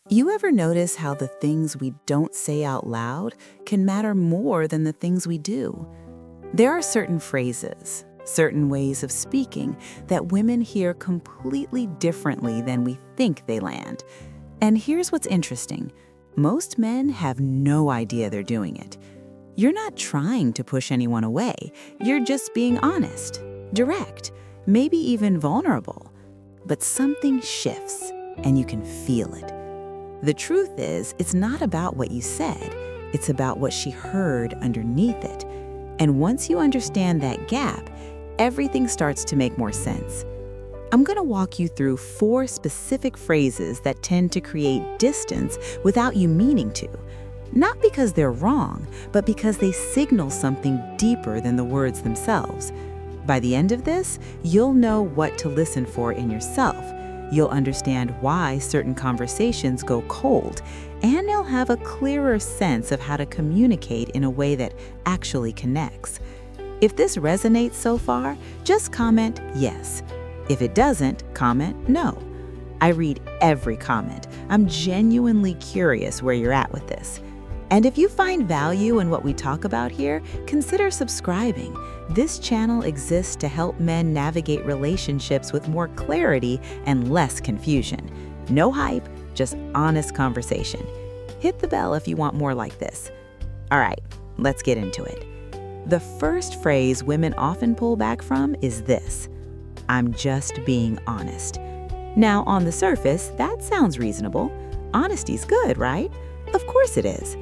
You ever notice how the things we don't say out loud can matter more than the things we do? There are certain phrases, certain ways of speaking that women hear completely differently than we think they land. And here's what's interesting. Most men have no idea they're doing it. You're not trying to push anyone away. You're just being honest, direct, maybe even vulnerable. But something shifts, and you can feel it. The truth is, it's not about what you said. It's about what she heard underneath it. And once you understand that gap, everything starts to make more sense. I'm going to walk you through 4 specific phrases that tend to create distance without you meaning to. Not because they're wrong, but because they signal something deeper than the words themselves. By the end of this, you'll know what to listen for in yourself. You'll understand why certain conversations go cold, and you'll have a clearer sense of how to communicate in a way that actually connects. If this resonates so far, just comment yes. If it doesn't, comment no. I read every comment. I'm genuinely curious where you're at with this. And if you find value in what we talk about here, consider subscribing. This channel exists to help men navigate relationships with more clarity and less confusion. No hype, just honest conversation. Hit the bell if you want more like this. All right, let's get into it. The first phrase women often pull back from is this: "I'm just being honest." Now, on the surface, that sounds reasonable. Honesty's good, right? Of course it is.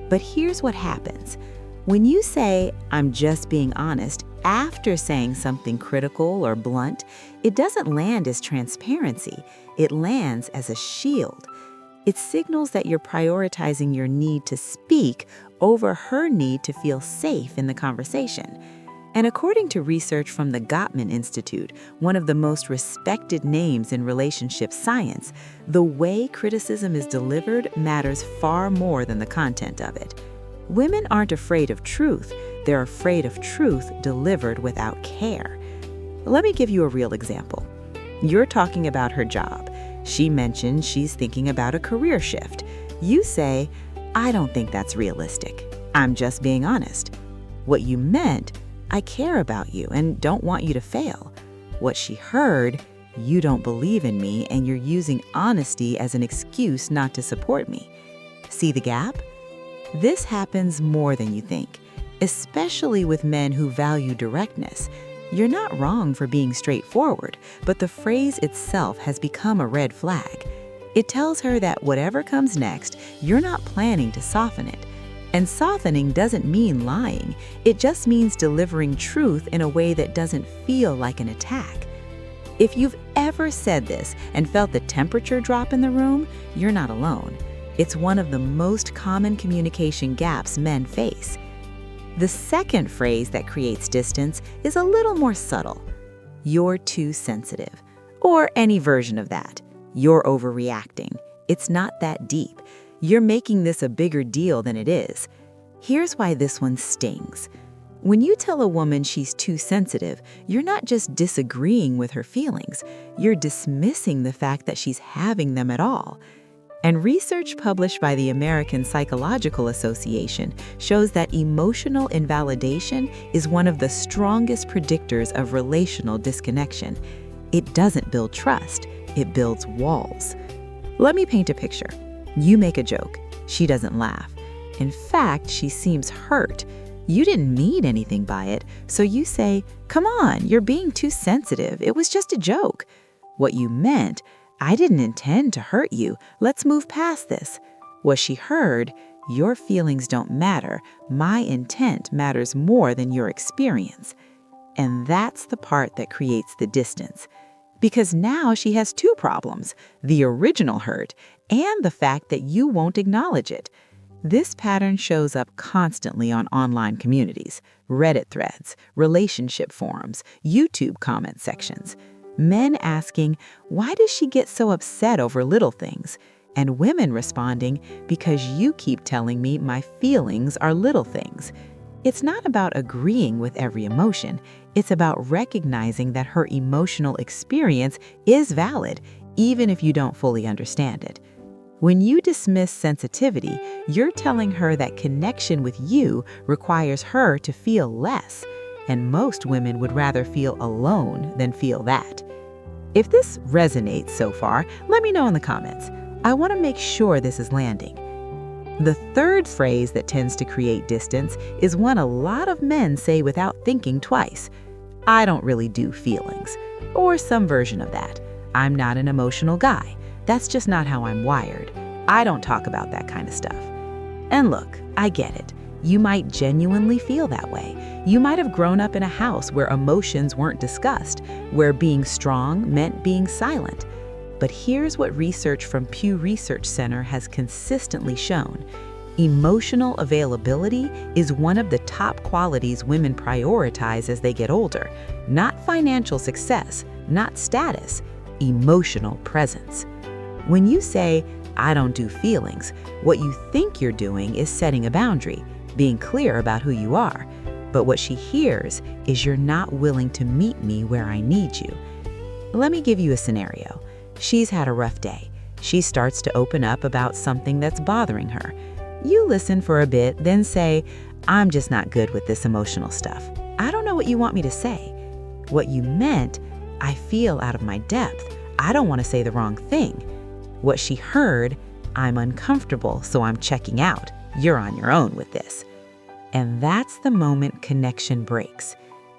But here's what happens. When you say, "I'm just being honest," after saying something critical or blunt, it doesn't land as transparency. It lands as a shield. It signals that you're prioritizing your need to speak over her need to feel safe in the conversation. And according to research from the Gottman Institute, one of the most respected names in relationship science, the way criticism is delivered matters far more than the content of it. Women aren't afraid of truth. They're afraid of truth delivered without care. Let me give you a real example. You're talking about her job. She mentioned she's thinking about a career shift. You say, "I don't think that's realistic. I'm just being honest." What you meant, "I care about you and don't want you to fail." What she heard, "You don't believe in me and you're using honesty as an excuse not to support me." See the gap? This happens more than you think, especially with men who value directness. You're not wrong for being straightforward, but the phrase itself has become a red flag. It tells her that whatever comes next, you're not planning to soften it. And softening doesn't mean lying. It just means delivering truth in a way that doesn't feel like an attack. If you've ever said this and felt the temperature drop in the room, you're not alone. It's one of the most common communication gaps men face. The second phrase that creates distance is a little more subtle. "You're too sensitive," or any version of that. "You're overreacting. It's not that deep. You're making this a bigger deal than it is." Here's why this one stings. When you tell a woman she's too sensitive, you're not just disagreeing with her feelings, you're dismissing the fact that she's having them at all. And research published by the American Psychological Association shows that emotional invalidation is one of the strongest predictors of relational disconnection. It doesn't build trust, it builds walls. Let me paint a picture. You make a joke. She doesn't laugh. In fact, she seems hurt. You didn't mean anything by it, so you say, "Come on, you're being too sensitive. It was just a joke." What you meant, "I didn't intend to hurt you. Let's move past this." What she heard, "Your feelings don't matter. My intent matters more than your experience." And that's the part that creates the distance. Because now she has 2 problems, the original hurt and the fact that you won't acknowledge it. This pattern shows up constantly on online communities, Reddit threads, relationship forums, YouTube comment sections. Men asking, "Why does she get so upset over little things?" And women responding, "Because you keep telling me my feelings are little things." It's not about agreeing with every emotion. It's about recognizing that her emotional experience is valid, even if you don't fully understand it. When you dismiss sensitivity, you're telling her that connection with you requires her to feel less, and most women would rather feel alone than feel that. If this resonates so far, let me know in the comments. I want to make sure this is landing. The third phrase that tends to create distance is one a lot of men say without thinking twice. I don't really do feelings. Or some version of that. I'm not an emotional guy. That's just not how I'm wired. I don't talk about that kind of stuff. And look, I get it. You might genuinely feel that way. You might have grown up in a house where emotions weren't discussed, where being strong meant being silent. But here's what research from Pew Research Center has consistently shown. Emotional availability is one of the top qualities women prioritize as they get older. Not financial success, not status, emotional presence. When you say, I don't do feelings, what you think you're doing is setting a boundary, being clear about who you are. But what she hears is you're not willing to meet me where I need you. Let me give you a scenario. She's had a rough day. She starts to open up about something that's bothering her. You listen for a bit, then say, I'm just not good with this emotional stuff. I don't know what you want me to say. What you meant, I feel out of my depth. I don't want to say the wrong thing. What she heard, I'm uncomfortable, so I'm checking out. You're on your own with this. And that's the moment connection breaks.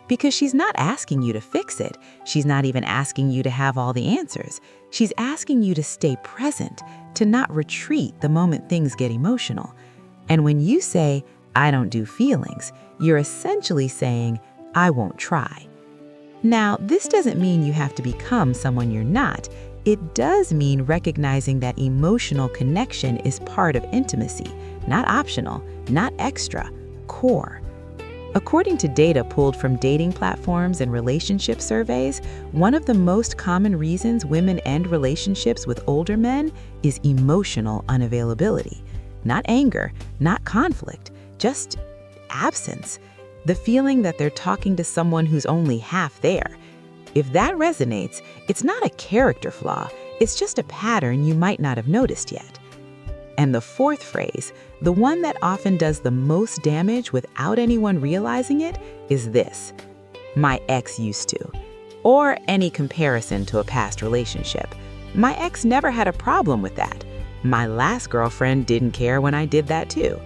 Because she's not asking you to fix it. She's not even asking you to have all the answers. She's asking you to stay present, to not retreat the moment things get emotional. And when you say, I don't do feelings, you're essentially saying, I won't try. Now, this doesn't mean you have to become someone you're not. It does mean recognizing that emotional connection is part of intimacy, not optional, not extra, core. According to data pulled from dating platforms and relationship surveys, one of the most common reasons women end relationships with older men is emotional unavailability. Not anger, not conflict, just absence. The feeling that they're talking to someone who's only half there. If that resonates, it's not a character flaw, it's just a pattern you might not have noticed yet. And the fourth phrase, the one that often does the most damage without anyone realizing it, is this: my ex used to. Or any comparison to a past relationship. My ex never had a problem with that. My last girlfriend didn't care when I did that too.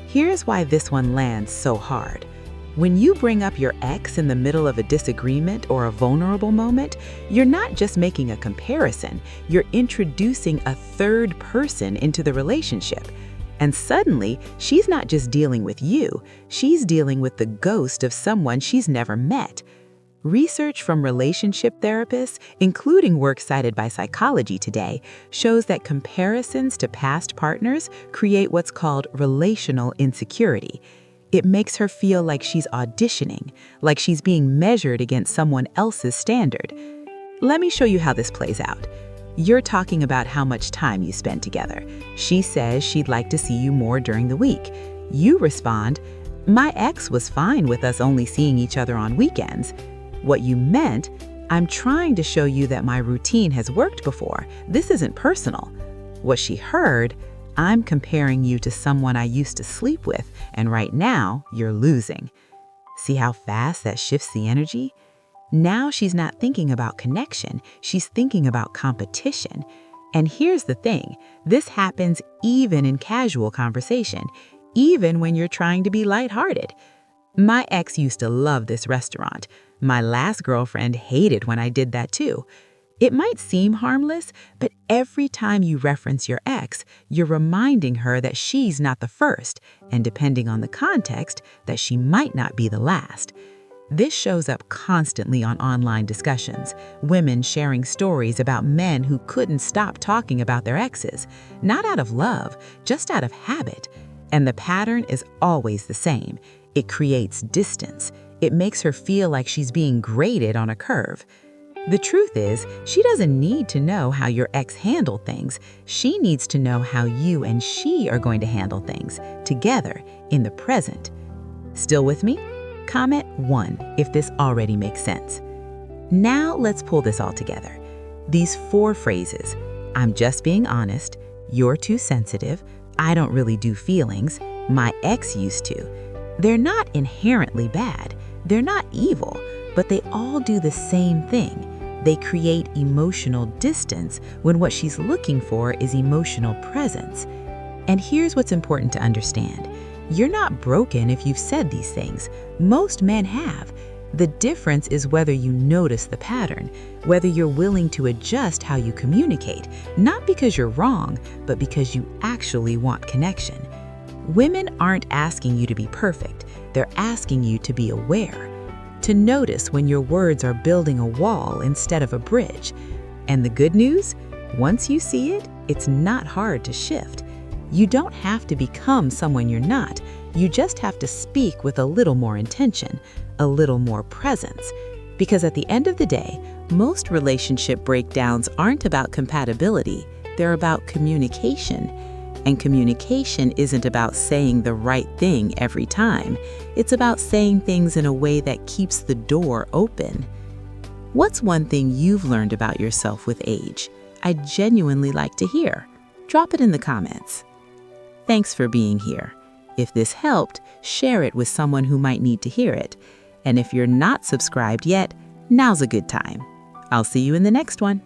Here's why this one lands so hard. When you bring up your ex in the middle of a disagreement or a vulnerable moment, you're not just making a comparison, you're introducing a third person into the relationship. And suddenly, she's not just dealing with you, she's dealing with the ghost of someone she's never met. Research from relationship therapists, including work cited by Psychology Today, shows that comparisons to past partners create what's called relational insecurity. It makes her feel like she's auditioning, like she's being measured against someone else's standard. Let me show you how this plays out. You're talking about how much time you spend together. She says she'd like to see you more during the week. You respond, my ex was fine with us only seeing each other on weekends. What you meant, I'm trying to show you that my routine has worked before. This isn't personal. What she heard, I'm comparing you to someone I used to sleep with, and right now, you're losing. See how fast that shifts the energy? Now she's not thinking about connection, she's thinking about competition. And here's the thing, this happens even in casual conversation, even when you're trying to be lighthearted. My ex used to love this restaurant. My last girlfriend hated when I did that too. It might seem harmless, but every time you reference your ex, you're reminding her that she's not the first, and depending on the context, that she might not be the last. This shows up constantly on online discussions, women sharing stories about men who couldn't stop talking about their exes, not out of love, just out of habit. And the pattern is always the same. It creates distance. It makes her feel like she's being graded on a curve. The truth is, she doesn't need to know how your ex handled things. She needs to know how you and she are going to handle things, together, in the present. Still with me? Comment 1 if this already makes sense. Now let's pull this all together. These 4 phrases, I'm just being honest, "You're too sensitive," "I don't really do feelings," "My ex used to." They're not inherently bad. They're not evil, but they all do the same thing. They create emotional distance when what she's looking for is emotional presence. And here's what's important to understand. You're not broken if you've said these things. Most men have. The difference is whether you notice the pattern, whether you're willing to adjust how you communicate, not because you're wrong, but because you actually want connection. Women aren't asking you to be perfect. They're asking you to be aware, to notice when your words are building a wall instead of a bridge. And the good news? Once you see it, it's not hard to shift. You don't have to become someone you're not. You just have to speak with a little more intention, a little more presence. Because at the end of the day, most relationship breakdowns aren't about compatibility. They're about communication. And communication isn't about saying the right thing every time. It's about saying things in a way that keeps the door open. What's one thing you've learned about yourself with age? I'd genuinely like to hear. Drop it in the comments. Thanks for being here. If this helped, share it with someone who might need to hear it. And if you're not subscribed yet, now's a good time. I'll see you in the next one.